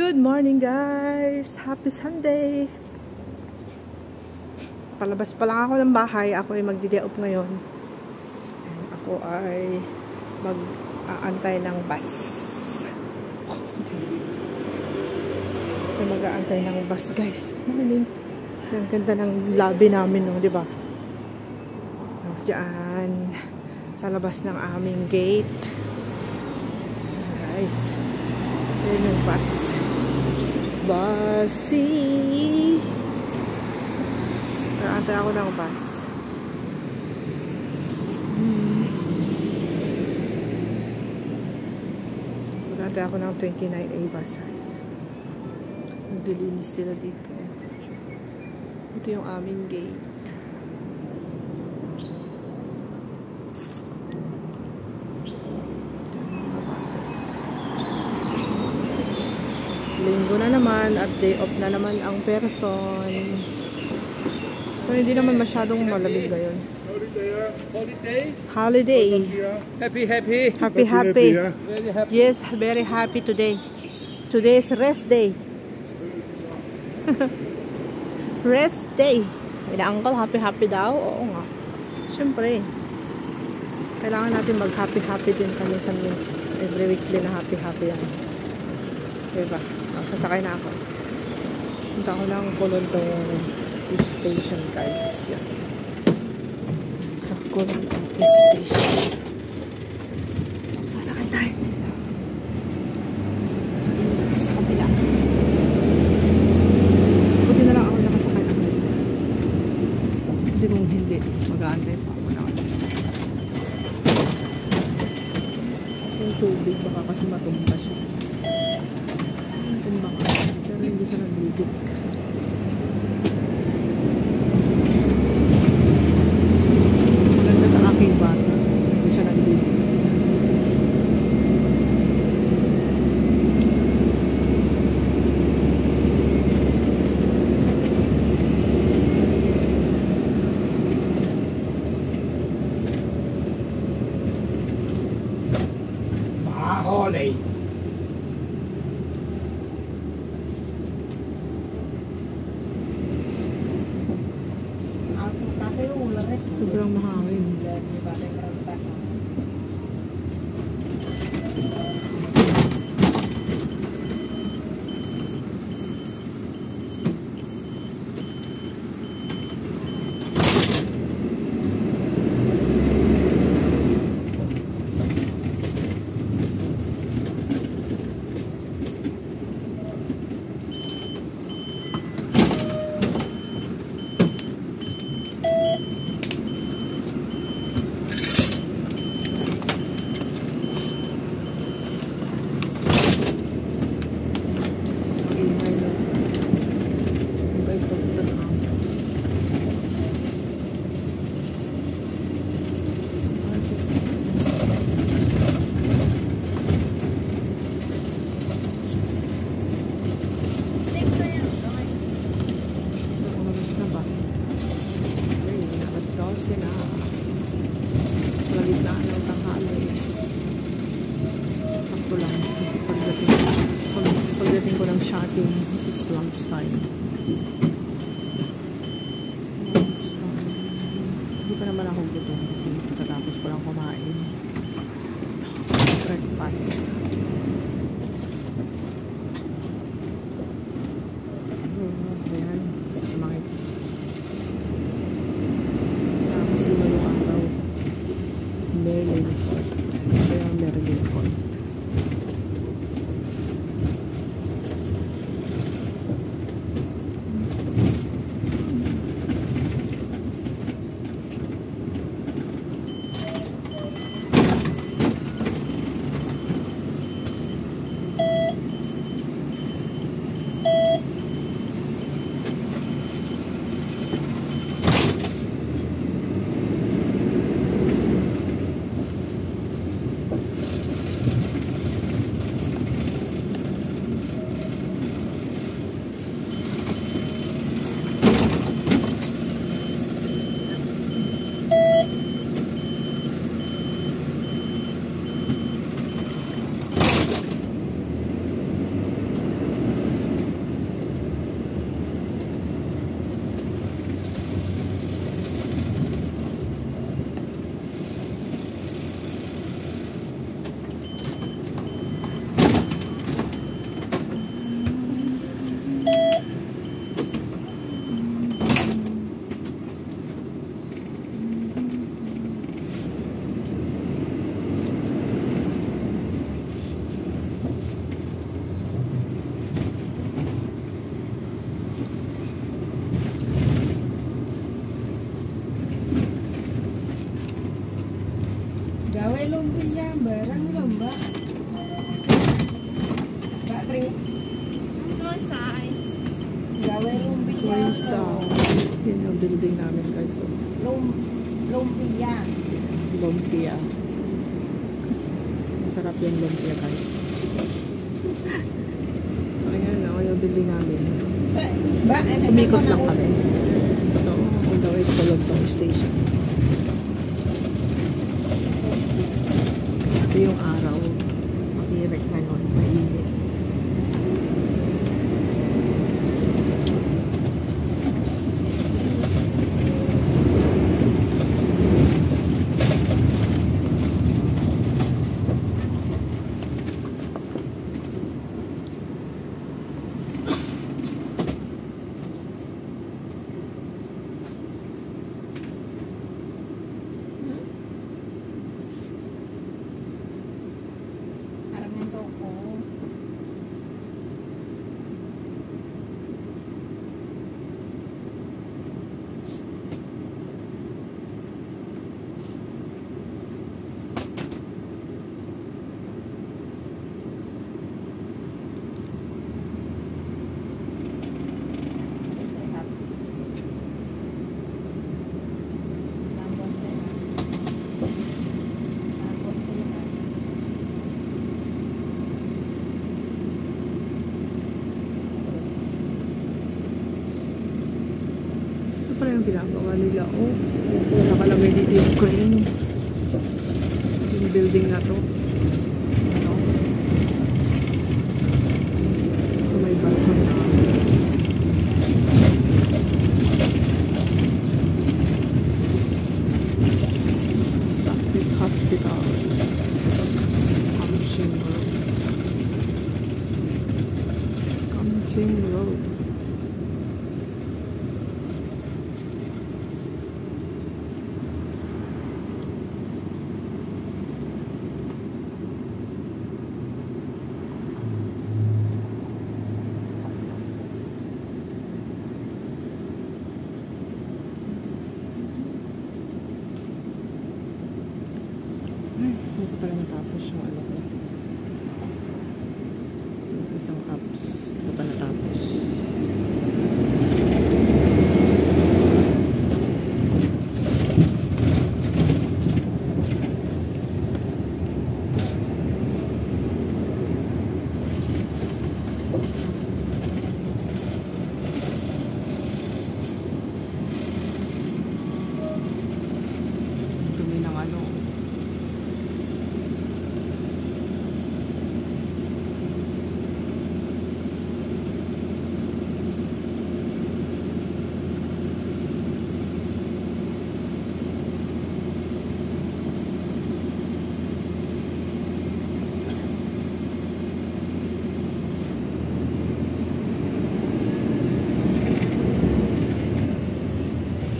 Good morning guys! Happy Sunday! Palabas pa lang ako ng bahay. Ako ay magdi-day off ngayon. And ako ay mag-aantay ng bus. Ako mag-aantay ng bus guys. Morning! Ang ganda ng lobby namin, no? Diba? Diyan sa labas ng aming gate. Guys, yun yung bus. Basi. Naantay ako ng bus. Naantay ako ng 29A bus. Naglilinis sila dito. Ito yung aming gate. Linggo na naman at day off na naman ang person. Pero hindi naman masyadong malamig ngayon. Holiday. Happy. Happy. Yes, very happy today. Today is rest day. Rest day. Ina uncle, happy daw. Oo nga. Siyempre. Kailangan natin mag-happy din kami sa every weekly na happy yan. Diba? Sasakay na ako. Punta ko lang Kolontong station guys. Yan. Sa Kolontong station. Sasakay tayo dito. Sa kabila. Buti na lang ako nakasakay na dito. Kasi kung hindi, mag-aantay pa ako na. Yung tubig baka kasi matumba siya. Pero hindi siya nagbidik. Maganda sa aking bata. Hindi siya nagbidik. Mahuli! Sobrang mahangin. Kalagitnaan ng tanghali. Sakto lang. Pagdating ko ng shopping, it's lunch time. Hindi pa naman ako gutom kasi katapos ko lang kumain. Breakfast. Ayan. Sumakit. Nakasino yung araw. Merlin Court. Kaya Merlin Court. Barang lomba. Battery. Masay. Gawin lumpia. Isa. Yun yung building namin guys. So, Lumpia. lumpia. Masarap yung lumpia guys. So, ayan na. Yung building namin. Umikot lang kami. Ito, on the way to Lugtong Station. Ito yung araw. Matirek ngayon. Mainit. Parang yung toko. Ito pala yung ginagawa nila. Oh, nakalagay dito yung crane. Yung building na to. Ano? So may balcony na. Baptist Hospital. Kamsing Road. Kamsing Road. Hindi ko pala natapos yung ano ko. Yung isang apps. Hindi ko pa natapos. Dumi ng ano.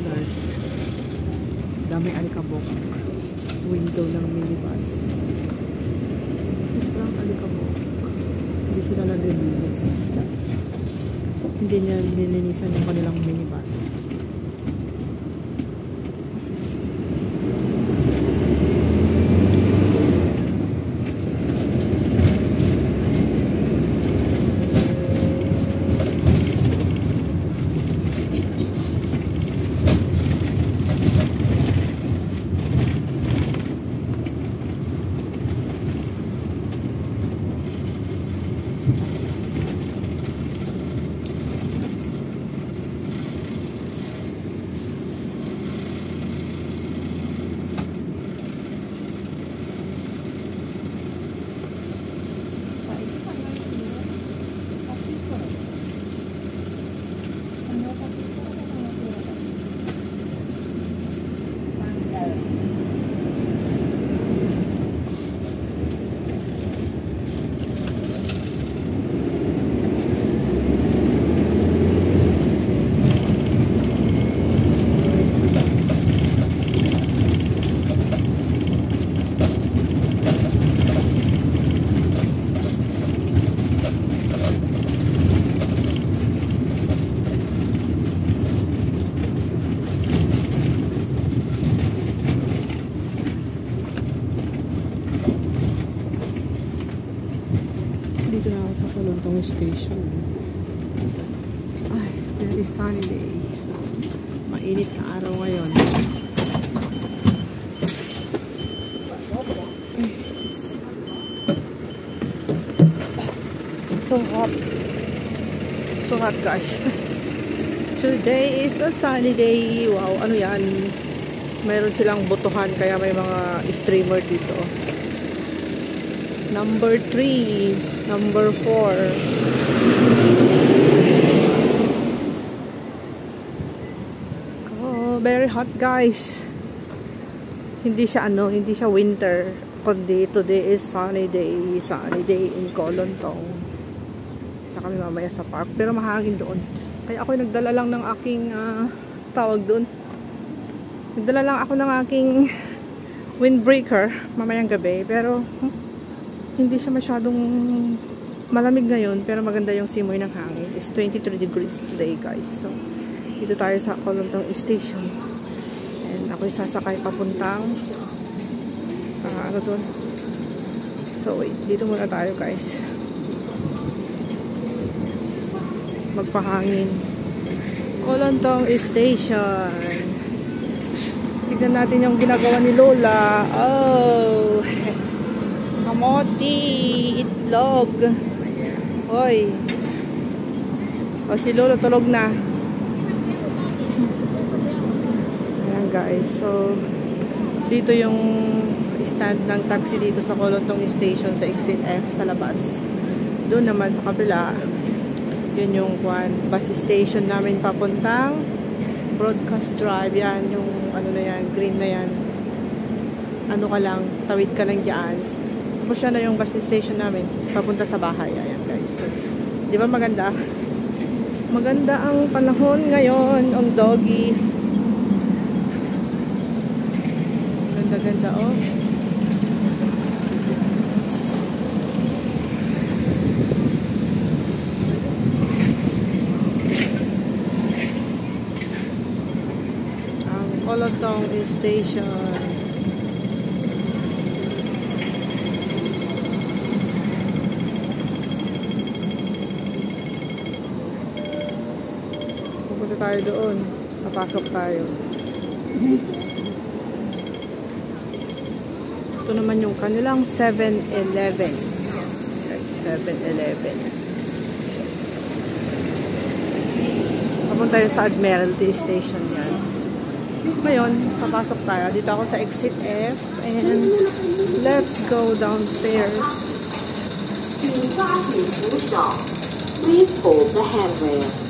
Dark. Daming alikabok. Window ng minibus. Sobrang alikabok. Hindi sila naglilinis. Hindi niya nilinisan yung kanilang minibus. Dito na ako sa Kolontong Station. Ay, very sunny day. Mainit na araw ngayon. So hot. So hot, guys. Today is a sunny day. Wow, ano yan? Mayroon silang botohan kaya may mga streamer dito. Number 3, number 4. Oh, very hot, guys. Hindi siya hindi siya winter, kundi today is sunny day in Kolontong. Tsaka kami mamaya sa park, pero mahangin doon. Kaya ako nagdala lang ng aking tawag doon. Nagdala lang ako ng aking windbreaker mamayang gabi, pero hindi siya masyadong malamig ngayon, pero maganda yung simoy ng hangin. It's 23 degrees today, guys. So, dito tayo sa Kolontong Station. And ako'y sasakay papuntang ano doon. So, wait. Dito muna tayo, guys. Magpahangin. Kolontong Station. Tignan natin yung ginagawa ni Lola. Oh! Kamote, itlog. Hoy. O, si Lolo tulog na. Ayan, guys. So, dito yung stand ng taxi dito sa Kolontong Station sa Exit F sa labas. Doon naman sa kabila, yun yung bus station namin papuntang Broadcast Drive. Yan, yung ano na yan, green na yan. Ano ka lang, tawid ka lang dyan. Tapos siya na yung bus station namin papunta sa bahay. Ayan, guys. So, di ba maganda? Maganda ang panahon ngayon, ang doggy. Ganda-ganda, oh. Ang Kolontong Station. Tayo doon. Napasok tayo. Ito naman yung kanilang 7-Eleven. 7-Eleven. Papunta tayo sa Admiralty Station yan. Ngayon, papasok tayo. Dito ako sa Exit F. And let's go downstairs. Please hold the handrail.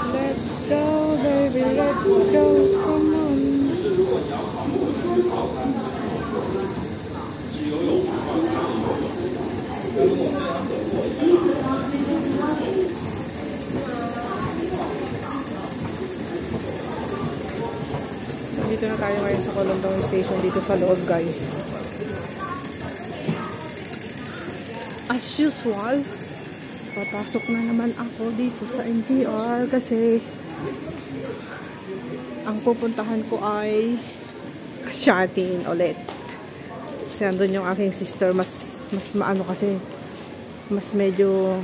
Let's go, baby, let's go, come on. Dito na tayo ngayon sa Kolontong Station, dito sa loob, guys. As usual, papasok na naman ako dito sa NTR kasi ang pupuntahan ko ay Shatin ulit. Kasi andun yung aking sister, mas maano kasi, mas medyo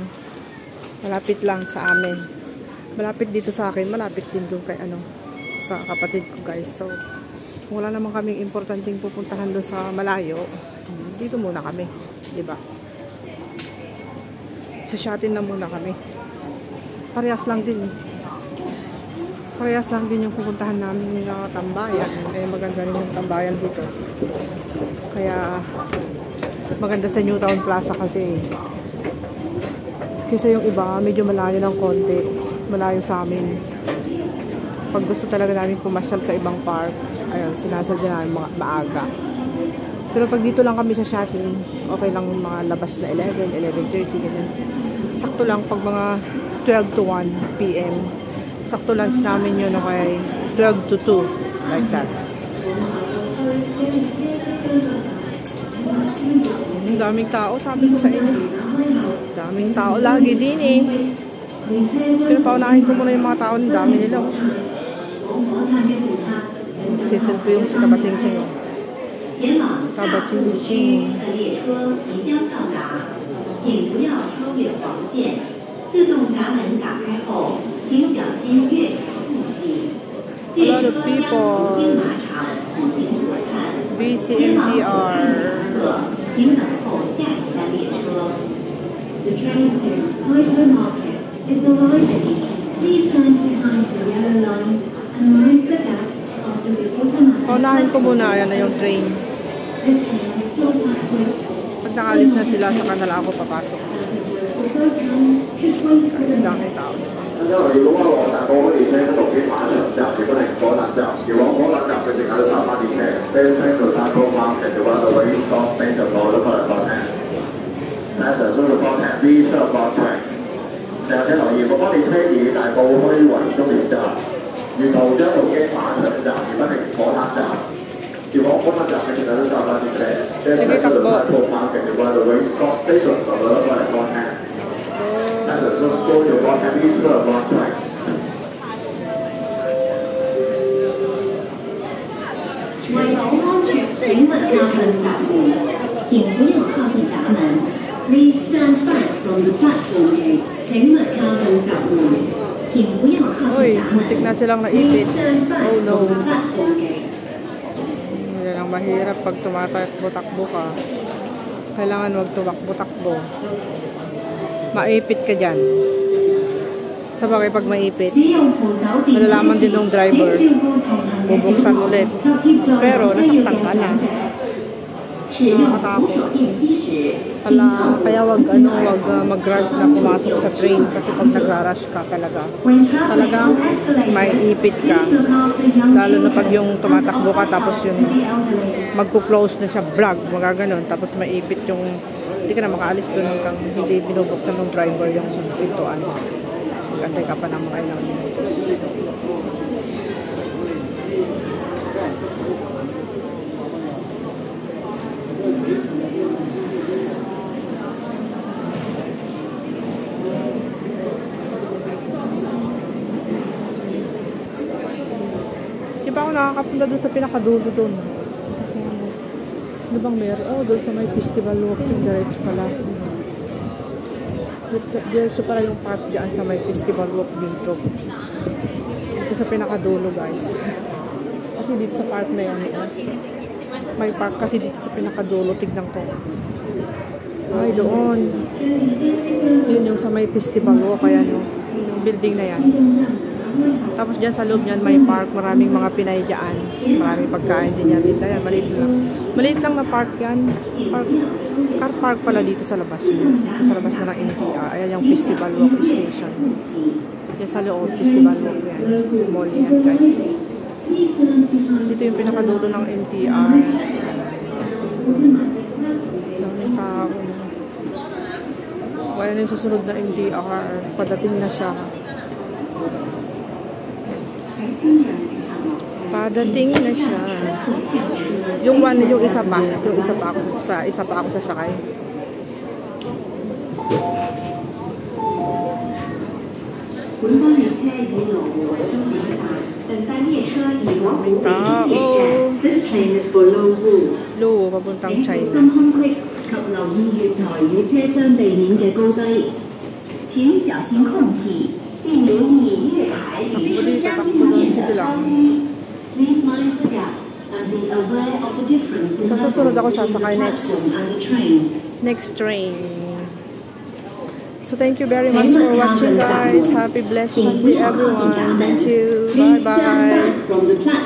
malapit lang sa amin. Malapit dito sa akin, malapit din doon kay sa kapatid ko, guys. So, kung wala naman kaming importanteng pupuntahan doon sa malayo, dito muna kami, diba? Sa Shatin na muna kami. Parehas lang din. Parehas lang din yung pupuntahan namin ng tambayan. Eh, maganda rin yung tambayan dito. Kaya, maganda sa Newtown Plaza kasi. Kasi yung iba, medyo malayo ng konti. Malayo sa amin. Pag gusto talaga namin pumasyal sa ibang park, ayun, sinasadya namin maaga. Pero pag dito lang kami sa Shatin, okay lang yung mga labas na 11, 11:30, ganyan. Sakto lang pag mga 12 to 1 p.m. Sakto lunch namin yun, okay, 12 to 2, like that. Ang daming tao, sabi ko sa inyo. Daming tao lagi din eh. Pero paunahin ko muna yung mga tao, ang dami nila. Sisilpo yung si Taba-Ching-Ching. Si Taba-Ching-Ching. 自动闸门打开后，请小心月台护行。 A lot of people. BCMDR. 请等候下一班列车。The train to Hypermarket is arriving. Please stand behind the yellow line and mind the gap after the automatic. Paunahin ko muna, ayan na yung train. This train is still packed with. Pag nakalis na sila, sa kanila ako papasok. Alis lang yung tao. 因為如果我搭過嗰列車喺路邊馬場站，如果係火炭站，如果火炭站嘅乘客都上翻列車 ，This train to Taco Market, the one away stop station for the Portland. Passengers to Portland, please stop on tracks. 乘客請留意，嗰班列車以大埔墟為終點站，沿途將路經馬場站，而不停火炭站。前往火炭站嘅乘客都上翻列車 ，This train to Taco Market, the one away stop station for the Portland. Passengers go to Portland, please stop on tracks. 为了安全，请勿靠近闸門，請不要靠近閘門。Please stand back from the platform gates. 請勿靠近閘門，請不要靠 Uy, 近閘門。 muntik na silang Please naipit. stand back Oh no. from the platform gates. Yan ang mahirap pag tumatakbo-takbo ka. Kailangan wag tumakbo-takbo. Maipit ka dyan. Sa bagay pag maipit, 使用扶手電梯 malalaman din ng driver. 請照顧同行嘅小 Bubuksan 朋 ulit. 及協助 Pero 有需要 nasaktan 嘅 ka na. 長者。使用扶手電梯時，請 Kaya wag mag-rush na pumasok sa train kasi pag nag-rush ka talaga. Talagang maiipit ka. Lalo na pag yung tumatakbo ka tapos yung magko-close na siya, brag, magaganon. Tapos maipit yung, hindi ka na makaalis doon hanggang hindi binubuksan ng driver yung pintuan. Magantay ka pa ng mga ilang minutos. Di ba ako nakakapunta doon sa pinakadulo doon? Ano bang meron? Oh, doon sa may festival walk. Diretso pala. Diretso pala yung park dyan sa may festival walk dito. Dito sa pinakadulo, guys. Kasi dito sa park na yan. May park kasi dito sa pinakadulo. Tignan ko. Ay, doon. Yun yung sa may festival walk. Kaya yung building na yan. Tapos dyan sa loob niyan may park, maraming mga Pinay dyan. Maraming pagkain din yan. Yan, maliit lang. Maliit lang na park yan. Car park pala dito sa labas niya. Dito sa labas na ng NTR. Ayan yung Festival Walk Station. Dyan sa loob, Festival Walk yan. Mall yan, guys. Tapos ito yung pinakadulo ng NTR. Daming tao. Ayan yung susunod na NTR. Padating na siya. Padating na siya. Yung isa pa ako sasakay. This train is for Luwu. Luwu, papuntang China. 心空隙及留意月台與車廂地面嘅高低，請小心空隙，並留意月台與車廂地面嘅高低。Please mind the gap and be aware of the difference in Sa susunod ako sasakay the next. platform and the train. Next train. So thank you very much for watching, guys. Happy blessed Sunday, everyone. Thank you. Please stand Bye-bye. back from the platform.